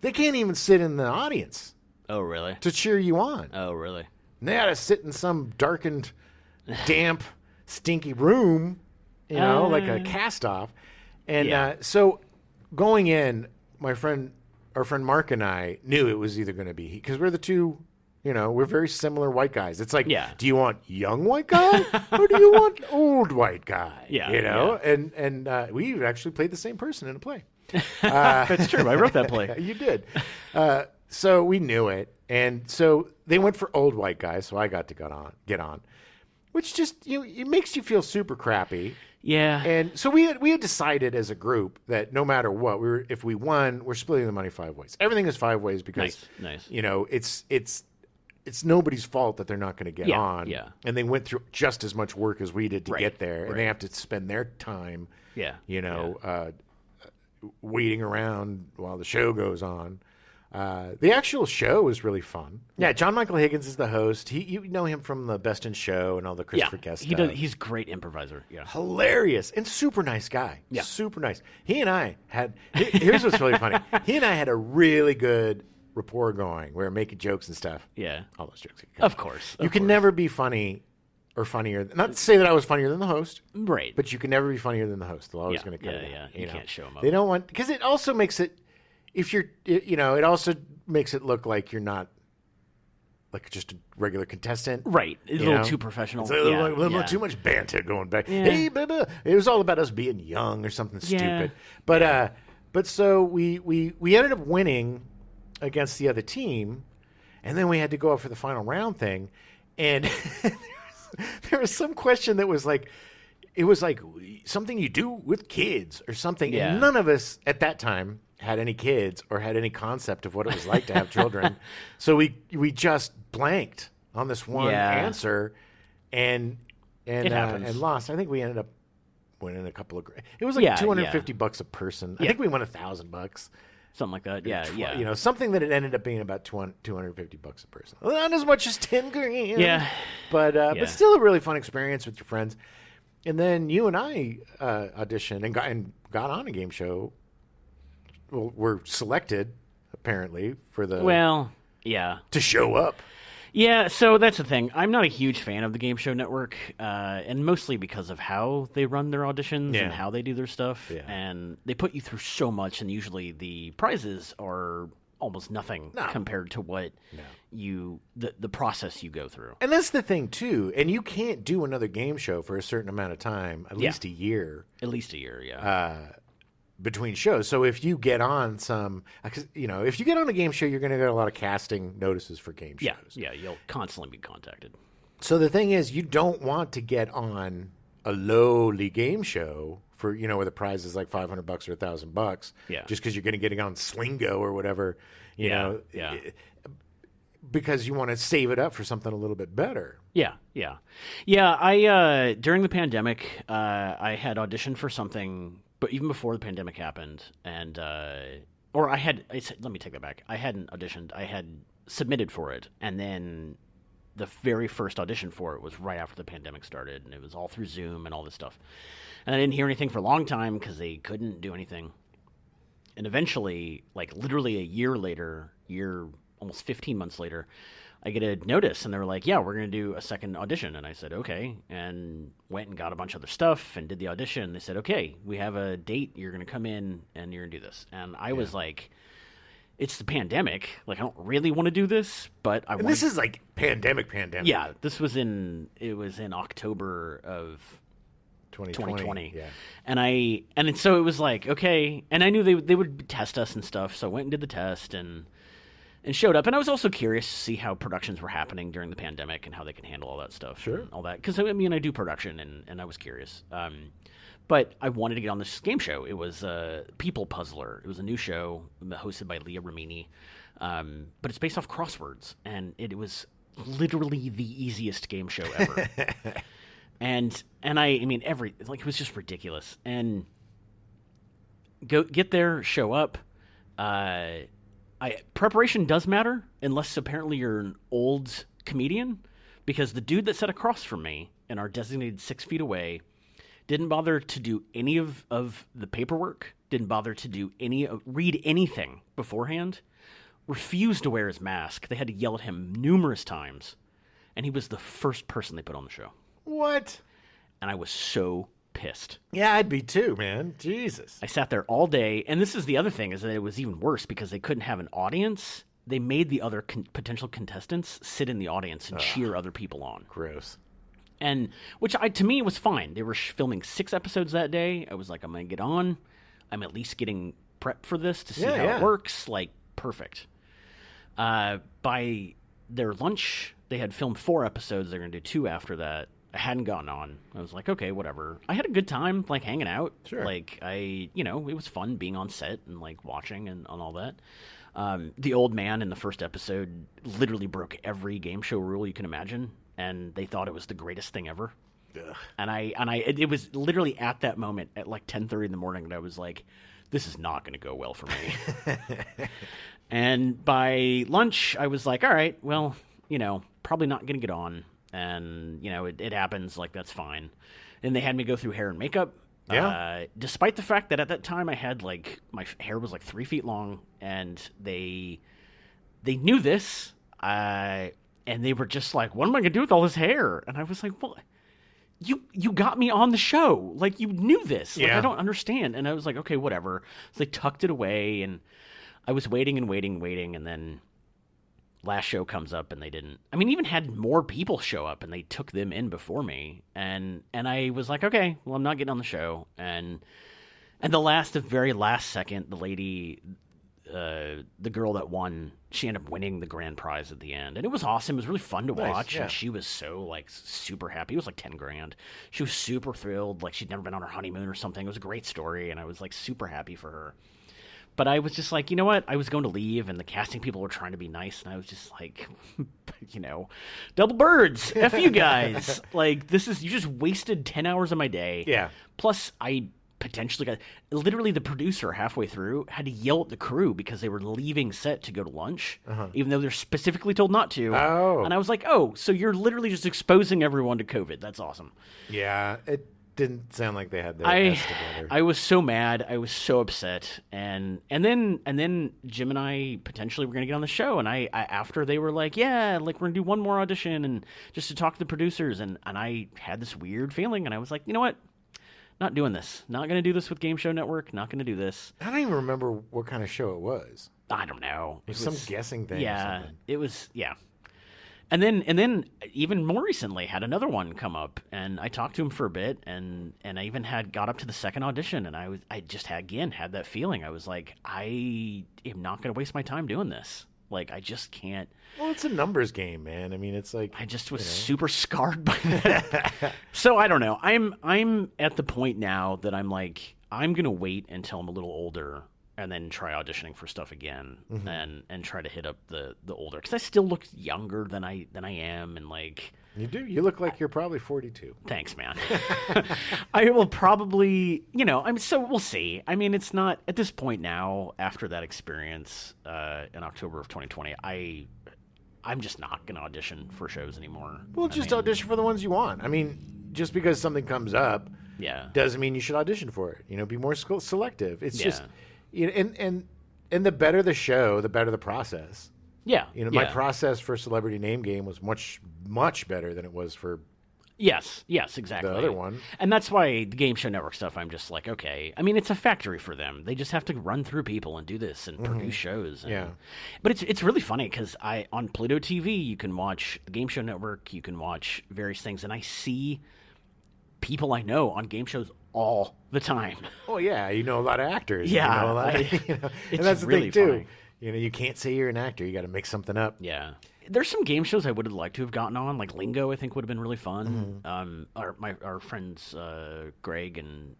They can't even sit in the audience. Oh, really? To cheer you on. Oh, really? And they had to sit in some darkened, damp, stinky room, like a cast-off. And so going in, our friend Mark and I knew it was either going to be because we're the two, we're very similar white guys. It's like, do you want young white guy or do you want old white guy? Yeah. And we actually played the same person in a play. That's true. I wrote that play. You did. So we knew it, and so they went for old white guys. So I got to get on, which just it makes you feel super crappy. Yeah. And so we had decided as a group that no matter what, if we won, we're splitting the money 5 ways. Everything is 5 ways because nice. It's nobody's fault that they're not going to get on. Yeah. And they went through just as much work as we did to get there, and they have to spend their time. Waiting around while the show goes on. The actual show is really fun. Yeah, John Michael Higgins is the host. You know him from the Best in Show and all the Christopher Guest stuff. He's a great improviser. Yeah, hilarious and super nice guy. Yeah, super nice. He and I had. Here's what's really funny. He and I had a really good rapport going. We were making jokes and stuff. Yeah, all those jokes. Of course, you can never be funny or funnier. Not to say that I was funnier than the host, right? But you can never be funnier than the host. They're always going to cut it out. You can't show them up. They don't want because it also makes it. If you're, it also makes it look like you're not like just a regular contestant. Right. It's a little too professional. It's a little too much banter going back. Yeah. Hey, baby. It was all about us being young or something stupid. But so we ended up winning against the other team, and then we had to go up for the final round thing, and there was some question that was like, it was like something you do with kids or something, and none of us at that time had any kids or had any concept of what it was like to have children. So we just blanked on this one answer and lost. I think we ended up winning a couple of it was like $250 a person. I think we won $1,000. Something like that. Yeah. Something that it ended up being about $250 a person. Well, not as much as $10,000. Yeah. But still a really fun experience with your friends. And then you and I auditioned and got on a game show. Well, we're selected apparently for the to show up. Yeah, so that's the thing. I'm not a huge fan of the Game Show Network, and mostly because of how they run their auditions and how they do their stuff. Yeah. And they put you through so much, and usually the prizes are almost nothing compared to what the process you go through. And that's the thing too. And you can't do another game show for a certain amount of time, at least a year. At least a year, yeah. between shows. So if you get on if you get on a game show, you're going to get a lot of casting notices for game shows. Yeah, you'll constantly be contacted. So the thing is, you don't want to get on a lowly game show for, where the prize is like $500 or $1,000. Yeah. Just because you're going to get on Slingo or whatever, you know. Because you want to save it up for something a little bit better. Yeah. I during the pandemic, I had auditioned for something, but even before the pandemic happened, and let me take that back. I hadn't auditioned. I had submitted for it, and then the very first audition for it was right after the pandemic started, and it was all through Zoom and all this stuff. And I didn't hear anything for a long time because they couldn't do anything. And eventually, like literally a year later, almost 15 months later, I get a notice, and they were like, yeah, we're going to do a second audition. And I said, okay, and went and got a bunch of other stuff and did the audition. They said, okay, we have a date. You're going to come in, and you're going to do this. And I was like, it's the pandemic. Like, I don't really want to do this, but I want. This is like pandemic. Yeah, this was in October of 2020. Yeah. And so it was like, okay, and I knew they would test us and stuff, so I went and did the test and showed up. And I was also curious to see how productions were happening during the pandemic and how they can handle all that stuff. Sure. And all that. Because, I mean, I do production, and I was curious. But I wanted to get on this game show. It was People Puzzler. It was a new show hosted by Leah Remini. But it's based off crosswords. And it was literally the easiest game show ever. and I mean, it was just ridiculous. And get there, show up. Preparation does matter, unless apparently you're an old comedian, because the dude that sat across from me in our designated 6 feet away didn't bother to do any of the paperwork, didn't bother to read anything beforehand, refused to wear his mask. They had to yell at him numerous times, and he was the first person they put on the show. What? And I was so pissed. Yeah, I'd be too, man. Jesus. I sat there all day, and this is the other thing, is that it was even worse because they couldn't have an audience. They made the other potential contestants sit in the audience and cheer other people on. Gross. And which to me was fine. They were filming 6 episodes that day. I was like, I'm going to get on. I'm at least getting prepped for this to see how it works. Like, perfect. By their lunch, they had filmed 4 episodes. They're going to do 2 after that. I hadn't gotten on. I was like, okay, whatever. I had a good time, like, hanging out. Sure. Like, it was fun being on set and, like, watching and all that. The old man in the first episode literally broke every game show rule you can imagine, and they thought it was the greatest thing ever. Ugh. And it was literally at that moment at like 10:30 in the morning that I was like, this is not going to go well for me. And by lunch, I was like, all right, well, probably not going to get on. And, it happens, like, that's fine. And they had me go through hair and makeup. Yeah. Despite the fact that at that time I had, like, my hair was like 3 feet long, and they knew this, and they were just like, what am I going to do with all this hair? And I was like, well, you got me on the show. Like, you knew this. Like, I don't understand. And I was like, okay, whatever. So they tucked it away, and I was waiting, and then last show comes up, and they didn't. I mean, even had more people show up, and they took them in before me. And I was like, okay, well, I'm not getting on the show. And the very last second, the lady, the girl that won, she ended up winning the grand prize at the end. And it was awesome. It was really fun to watch. Yeah. And she was so, like, super happy. It was like $10,000. She was super thrilled. Like, she'd never been on her honeymoon or something. It was a great story. And I was, like, super happy for her. But I was just like, you know what? I was going to leave, and the casting people were trying to be nice, and I was just like, double birds, F you guys. Like, you just wasted 10 hours of my day. Yeah. Plus, I potentially literally the producer halfway through had to yell at the crew because they were leaving set to go to lunch, even though they're specifically told not to. Oh. And I was like, oh, so you're literally just exposing everyone to COVID. That's awesome. Yeah, it didn't sound like they had their ass together. I was so mad. I was so upset. And then Jim and I potentially were going to get on the show. And I after they were like, yeah, like, we're going to do one more audition and just to talk to the producers. And I had this weird feeling. And I was like, you know what? Not doing this. Not going to do this with Game Show Network. Not going to do this. I don't even remember what kind of show it was. I don't know. It was some guessing thing. Yeah, or something. it was. Yeah. And then even more recently had another one come up, and I talked to him for a bit, and I even got up to the second audition, and I just had that feeling. I was like, I am not going to waste my time doing this. Like, I just can't. Well, it's a numbers game, man. I mean, it's like I just was super scarred by that. So I don't know. I'm at the point now that I'm like, I'm going to wait until I'm a little older and then try auditioning for stuff again, and try to hit up the older, because I still look younger than I am, and like you do. You look like you're probably 42. Thanks, man. I will probably, so we'll see. I mean, it's not at this point now. After that experience in October of 2020, I'm just not going to audition for shows anymore. Well, audition for the ones you want. I mean, just because something comes up, doesn't mean you should audition for it. Be more selective. It's just. And the better the show, the better the process. Yeah. My process for Celebrity Name Game was much, much better than it was for Yes, exactly. the other one. And that's why the Game Show Network stuff, I'm just like, okay. I mean, it's a factory for them. They just have to run through people and do this and produce shows. But it's really funny because on Pluto TV, you can watch the Game Show Network, you can watch various things, and I see people I know on game shows all the time. Oh yeah, a lot of actors. Yeah, a lot and that's the really thing too. Funny. You can't say you're an actor. You got to make something up. Yeah, there's some game shows I would have liked to have gotten on, like Lingo. I think would have been really fun. Our friends Greg and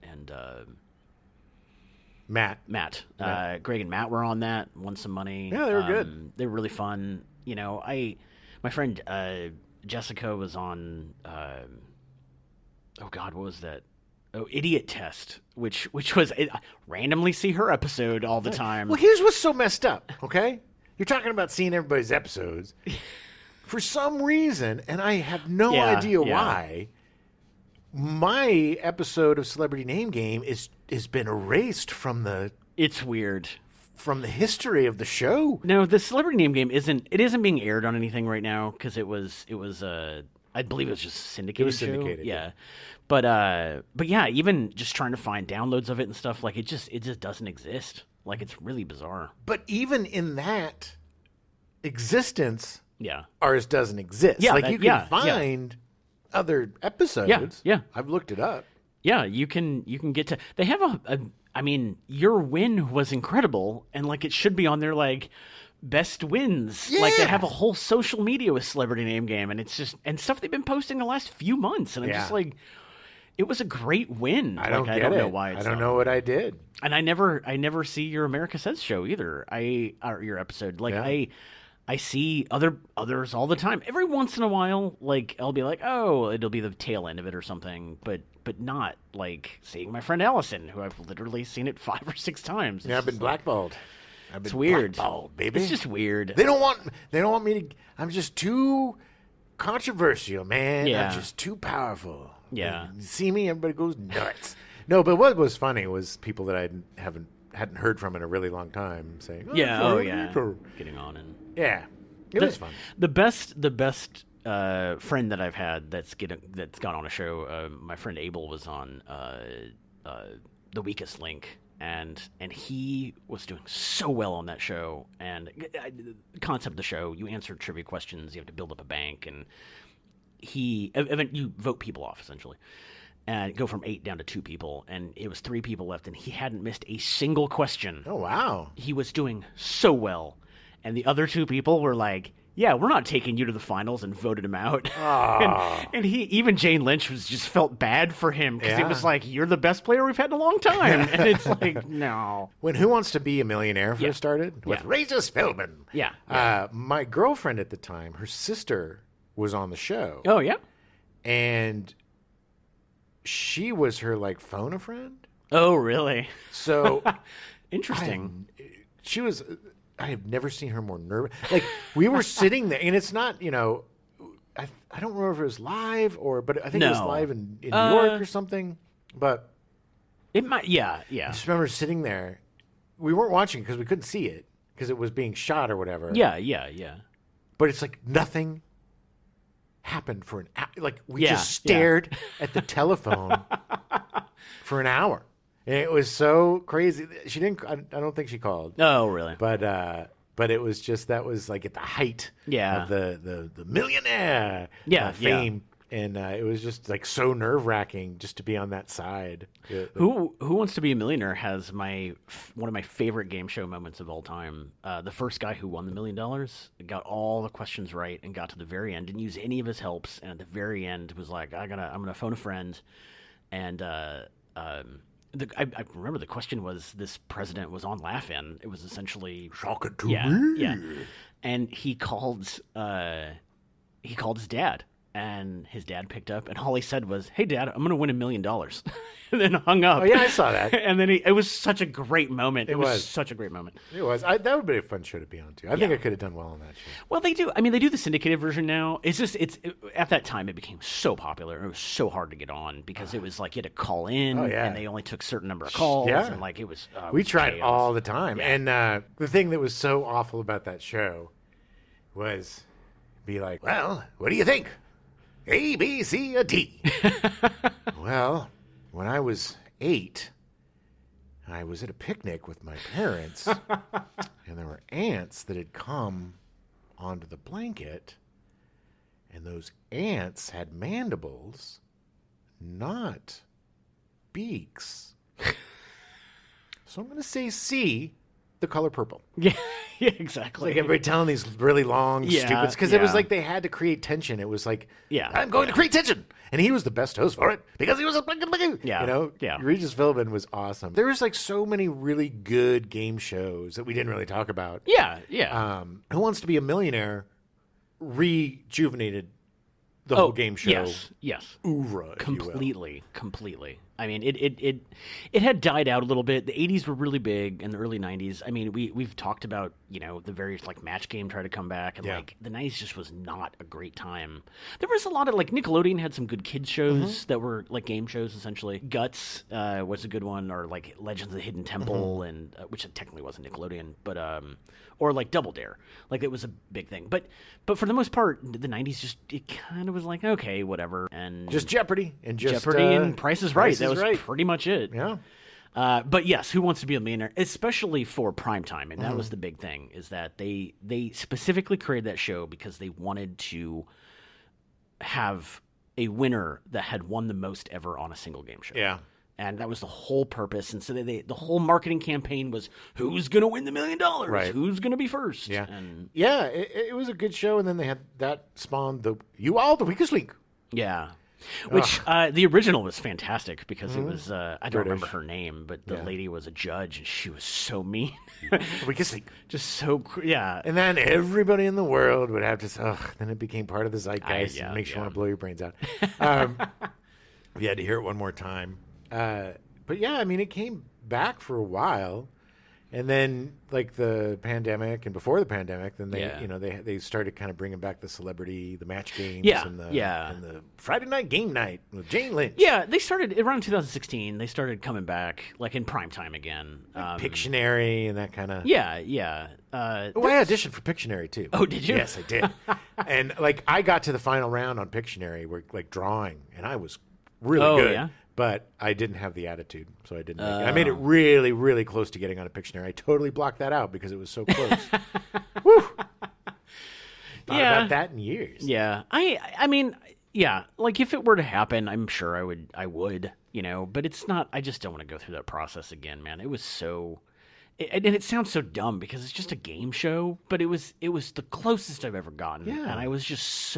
Matt. Greg and Matt were on that. Won some money. Yeah, they were good. They were really fun. My friend Jessica was on. Oh God, what was that? Oh, Idiot Test, which was I randomly see her episode all the time. Well, here's what's so messed up. Okay, you're talking about seeing everybody's episodes for some reason, and I have no idea why. My episode of Celebrity Name Game has been erased from the. It's weird. From the history of the show. No, the Celebrity Name Game isn't being aired on anything right now because it was I believe it was just syndicated. It was syndicated. Yeah. But yeah, even just trying to find downloads of it and stuff, like it just doesn't exist. Like, it's really bizarre. But even in that existence, yeah, ours doesn't exist. Yeah, you can find other episodes. Yeah. I've looked it up. Yeah, you can get to. They have I mean, your win was incredible, and like it should be on their like best wins. Yeah. Like they have a whole social media with Celebrity Name Game, and it's just stuff they've been posting the last few months, and I'm just like, it was a great win. I don't know why. I don't know what I did, and I never see your America Says show either. Or your episode. Like I see others all the time. Every once in a while, like I'll be like, oh, it'll be the tail end of it or something, but not like seeing my friend Allison, who I've literally seen it 5 or 6 times. Yeah, I've been blackballed. It's weird. Blackballed, baby. It's just weird. They don't want me to. I'm just too controversial, man. Yeah. I'm just too powerful. Yeah. You see me, everybody goes nuts. No, but what was funny was people that I hadn't heard from in a really long time saying, getting on and it was fun. The best friend that I've had that's gone on a show. My friend Abel was on The Weakest Link. And he was doing so well on that show. And the concept of the show, you answer trivia questions, you have to build up a bank, and you vote people off essentially, and go from 8 down to 2 people. And it was 3 people left, and he hadn't missed a single question. Oh wow! He was doing so well, and the other 2 people were like, yeah, we're not taking you to the finals, and voted him out. and even Jane Lynch just felt bad for him because it was like, you're the best player we've had in a long time. And it's like, no. When Who Wants to Be a Millionaire first started with Regis Philbin. Yeah. My girlfriend at the time, her sister was on the show. Oh, yeah? And she was her like phone a friend. Oh, really? So interesting. I have never seen her more nervous. Like, we were sitting there, and it's not, I don't remember if it was live but I think it was live in New York or something. But it might, yeah. I just remember sitting there. We weren't watching because we couldn't see it because it was being shot or whatever. Yeah. But it's like nothing happened for an hour. Like, we just stared at the telephone for an hour. And it was so crazy. She didn't. I don't think she called. Oh, really? But but it was just that was like at the height of the millionaire fame. And it was just like so nerve-wracking just to be on that side. Who Wants to Be a Millionaire has one of my favorite game show moments of all time. The first guy who won the $1 million got all the questions right and got to the very end, didn't use any of his helps, and at the very end was like, I'm gonna phone a friend, and I remember the question was, this president was on Laugh-In. It was essentially shocking to me. Yeah, and he called his dad. And his dad picked up, and all he said was, "Hey, Dad, I'm going to win $1 million," and then hung up. Oh yeah, I saw that. And then it was such a great moment. It was such a great moment. It was. That would be a fun show to be on too. I think I could have done well on that show. Well, they do. I mean, they do the syndicated version now. It's just at that time it became so popular. It was so hard to get on because it was like you had to call in, and they only took a certain number of calls. Yeah. And like it was. We tried all the time, and the thing that was so awful about that show was, be like, "Well, what do you think? A, B, C, or D?" Well, when I was 8, I was at a picnic with my parents, and there were ants that had come onto the blanket, and those ants had mandibles, not beaks. So I'm going to say C, the color purple. Yeah, exactly. Like everybody telling these really long, stupid, because it was like they had to create tension. It was like, I'm going to create tension. And he was the best host for it because he was Regis Philbin was awesome. There was like so many really good game shows that we didn't really talk about. Yeah. Who Wants to Be a Millionaire rejuvenated the whole game show. Yes. Oeuvre, completely. I mean, it had died out a little bit. The 80s were really big, and the early 90s. I mean, we've talked about, the various like Match Game tried to come back, and like the 90s just was not a great time. There was a lot of like Nickelodeon had some good kids shows that were like game shows essentially. Guts was a good one, or like Legends of the Hidden Temple, and which technically wasn't Nickelodeon, but or like Double Dare, like it was a big thing. But for the most part, the 90s just it kind of was like okay, whatever, and just Jeopardy and Price is Right. That was pretty much it. Yeah. But yes, Who Wants to Be a Millionaire, especially for primetime, and that was the big thing, is that they specifically created that show because they wanted to have a winner that had won the most ever on a single game show. Yeah. And that was the whole purpose. And so the whole marketing campaign was, who's going to win the $1 million? Right. Who's going to be first? Yeah. And it was a good show, and then they had that spawned the Weakest Link. Yeah. Which the original was fantastic because it was I don't remember her name, but the lady was a judge and she was so mean. Weakest Link. Just so And then everybody in the world would have to. Then it became part of the zeitgeist and makes you want to blow your brains out. You had to hear it one more time. But yeah, I mean, it came back for a while. And then, like the pandemic, and before the pandemic, then they started kind of bringing back the celebrity, the match games, and the Friday night game night with Jane Lynch. Yeah, they started around 2016. They started coming back, like in prime time again. Like Pictionary and that kind of. Yeah. I auditioned for Pictionary too. Oh, did you? Yes, I did. And like I got to the final round on Pictionary, where like drawing, and I was really good. Yeah? But I didn't have the attitude, so I didn't make it. I made it really, really close to getting on a Pictionary. I totally blocked that out because it was so close. Woo! Thought about that in years. Yeah. I mean, yeah, like if it were to happen, I'm sure I would, but it's not, I just don't want to go through that process again, man. It was so, and it sounds so dumb because it's just a game show, but it was the closest I've ever gotten. Yeah. And I was just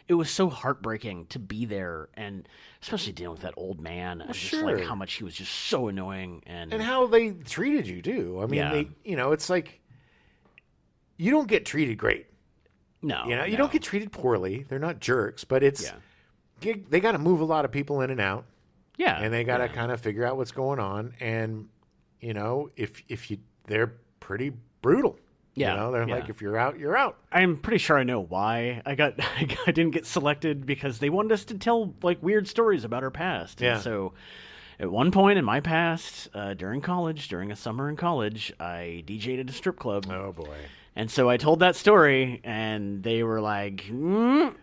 it was so heartbreaking to be there, and especially dealing with that old man, and just like how much he was just so annoying, and how they treated you too. I mean, it's like you don't get treated great. No, you don't get treated poorly. They're not jerks, but it's they got to move a lot of people in and out. Yeah, and they got to kind of figure out what's going on, and if they're pretty brutal. Yeah, they're like, if you're out, you're out. I'm pretty sure I know why I didn't get selected, because they wanted us to tell like weird stories about our past. Yeah. And so at one point in my past, during a summer in college, I DJ'd at a strip club. Oh boy. And so I told that story, and they were like, Adam.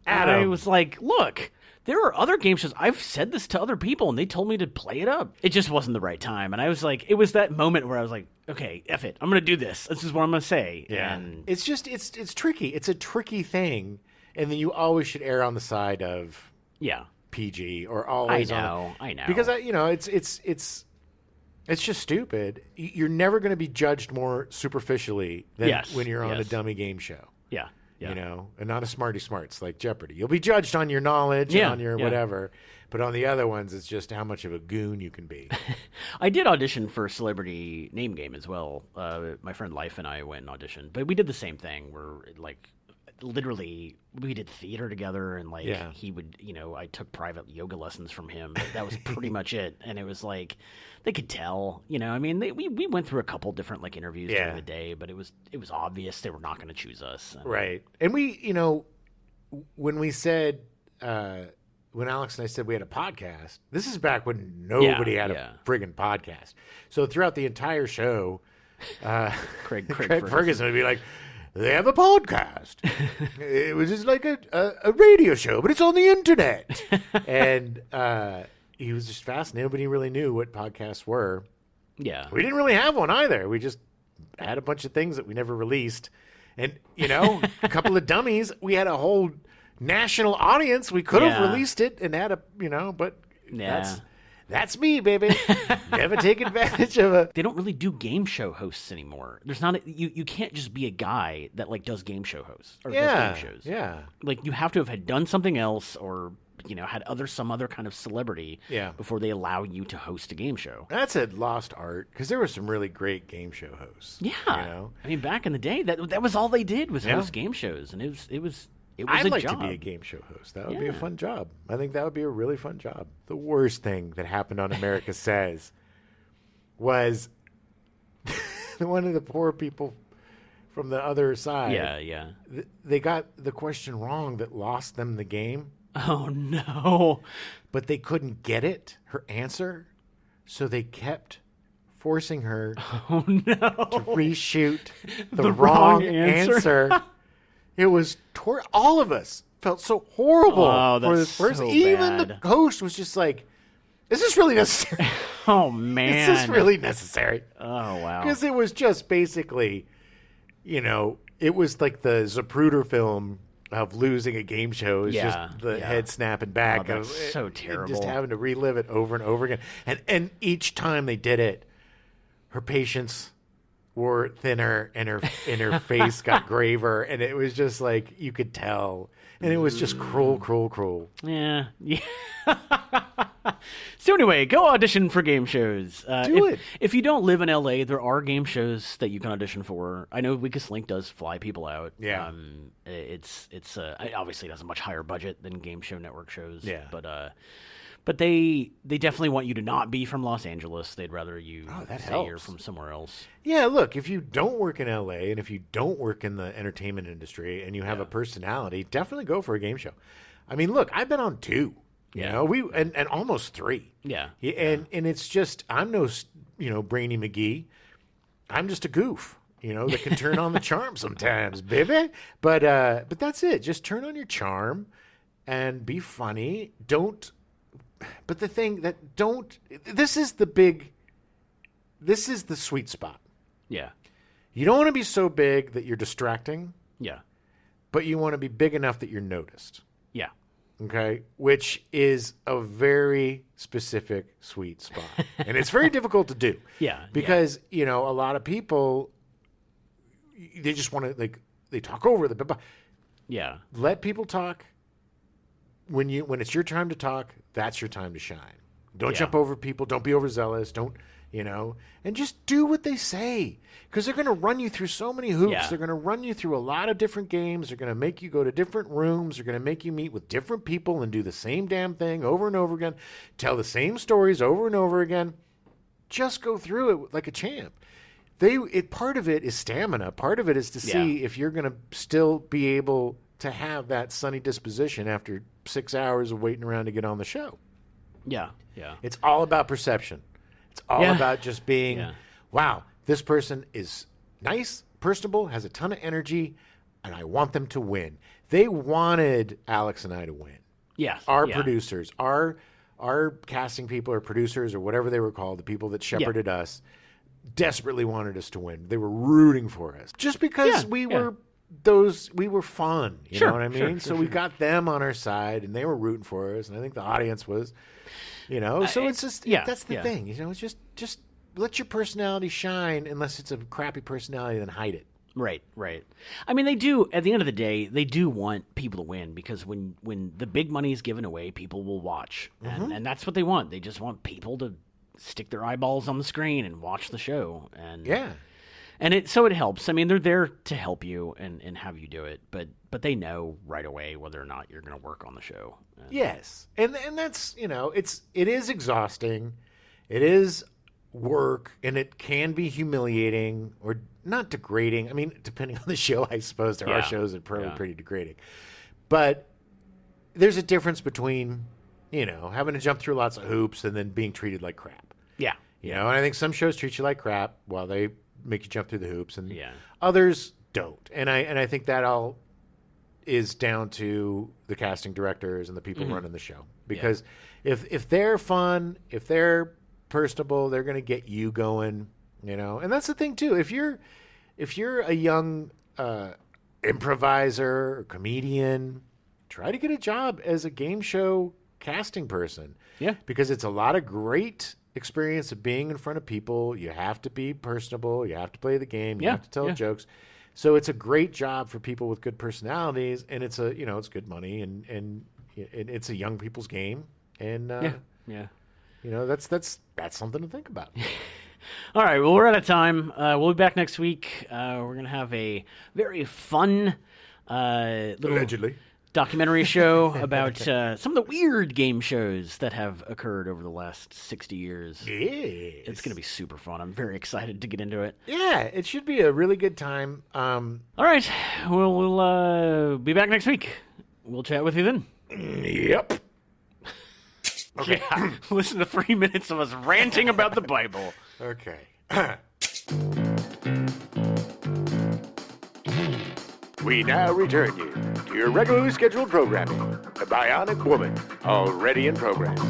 I was like, look, There are other game shows. I've said this to other people, and they told me to play it up. It just wasn't the right time. And I was like, it was that moment where I was like, okay, F it. I'm going to do this. This is what I'm going to say. Yeah. And it's just, it's tricky. It's a tricky thing. And then you always should err on the side of PG or always I know. Because, it's just stupid. You're never going to be judged more superficially than when you're on a dummy game show. Yeah. You know, and not a smarty smarts like Jeopardy. You'll be judged on your knowledge and on your whatever. But on the other ones, it's just how much of a goon you can be. I did audition for Celebrity Name Game as well. My friend Life and I went and auditioned. But we did the same thing where, like, literally we did theater together, and like he would, I took private yoga lessons from him. But that was pretty much it. And it was like they could tell, I mean, we went through a couple different like interviews during the day, but it was obvious they were not going to choose us. Right. And we, when we said when Alex and I said we had a podcast, this is back when nobody had a friggin' podcast. So throughout the entire show, Craig Ferguson would be like, they have a podcast. It was just like a radio show, but it's on the internet. And he was just fascinated. Nobody really knew what podcasts were. Yeah. We didn't really have one either. We just had a bunch of things that we never released. And, a couple of dummies. We had a whole national audience. We could have released it and had but that's me, baby. Never take advantage of it. They don't really do game show hosts anymore. There's not you can't just be a guy that like does game show hosts or does game shows. Yeah. Like you have to have had done something else or had some other kind of celebrity before they allow you to host a game show. That's a lost art because there were some really great game show hosts. Yeah. I mean, back in the day, that was all they did was host game shows, and it was I'd like job. to be a game show host. That would be a fun job. I think that would be a really fun job. The worst thing that happened on America Says was one of the poor people from the other side. Yeah. They got the question wrong that lost them the game. Oh, no. But they couldn't get it, her answer, so they kept forcing her to reshoot the wrong answer. It was all of us felt so horrible for this person. So even bad. The host was just like, "Is this really necessary? Oh man, is this really necessary?" Oh wow, because it was just basically, it was like the Zapruder film of losing a game show. It was just the head snapping back. Oh, that's so terrible. Just having to relive it over and over again, and each time they did it, her patience wore thinner and her face got graver, and it was just like you could tell, and it was just cruel. Yeah. So anyway, go audition for game shows. Do it. If you don't live in LA, there are game shows that you can audition for. I know Weakest Link does fly people out. Yeah. It's obviously it has a much higher budget than game show network shows. Yeah. But they definitely want you to not be from Los Angeles. They'd rather you say you're from somewhere else. Yeah, look, if you don't work in LA and if you don't work in the entertainment industry and you have a personality, definitely go for a game show. I mean, look, I've been on 2. And almost 3. Yeah. And it's just I'm no Brainy McGee. I'm just a goof, that can turn on the charm sometimes, baby. But that's it. Just turn on your charm and be funny. But the thing this is the sweet spot. Yeah. You don't want to be so big that you're distracting. Yeah. But you want to be big enough that you're noticed. Yeah. Okay. Which is a very specific sweet spot. And it's very difficult to do. Yeah. Because, a lot of people, they just want to, they talk over the. Yeah. Let people talk. When it's your time to talk, that's your time to shine. Don't jump over people. Don't be overzealous. Don't, and just do what they say. Because they're going to run you through so many hoops. Yeah. They're going to run you through a lot of different games. They're going to make you go to different rooms. They're going to make you meet with different people and do the same damn thing over and over again. Tell the same stories over and over again. Just go through it like a champ. Part of it is stamina. Part of it is to see if you're going to still be able to have that sunny disposition after 6 hours of waiting around to get on the show. Yeah. It's all about perception. It's all about just being, wow, this person is nice, personable, has a ton of energy, and I want them to win. They wanted Alex and I to win. Yes. Our producers, our casting people or producers or whatever they were called, the people that shepherded us, desperately wanted us to win. They were rooting for us just because we were fun. You know what I mean? So we got them on our side, and they were rooting for us, and I think the audience was, so it's just that's the thing. It's just let your personality shine. Unless it's a crappy personality, then hide it. Right. I mean, they do. At the end of the day, they do want people to win, because when the big money is given away, people will watch, and that's what they want. They just want people to stick their eyeballs on the screen and watch the show, and it helps. I mean, they're there to help you and have you do it, but they know right away whether or not you're going to work on the show. Yes, and that's it is exhausting, it is work, and it can be humiliating or not degrading. I mean, depending on the show, I suppose there are shows that are probably pretty degrading, but there's a difference between having to jump through lots of hoops and then being treated like crap. Yeah. And I think some shows treat you like crap while they make you jump through the hoops, and others don't. And I think that all is down to the casting directors and the people running the show. Because if they're fun, if they're personable, they're going to get you going, And that's the thing too. If you're a young improviser or comedian, try to get a job as a game show casting person. Yeah. Because it's a lot of great experience of being in front of people. You have to be personable. You have to play the game. You have to tell jokes. So it's a great job for people with good personalities, and it's it's good money, and it's a young people's game. And that's something to think about. All right. Well, we're out of time. We'll be back next week. We're gonna have a very fun little allegedly documentary show about some of the weird game shows that have occurred over the last 60 years. Yes. It's going to be super fun. I'm very excited to get into it. Yeah, it should be a really good time. All right. We'll be back next week. We'll chat with you then. Yep. Okay. Yeah. Listen to 3 minutes of us ranting about the Bible. Okay. We now return you to your regularly scheduled programming, The Bionic Woman, already in progress.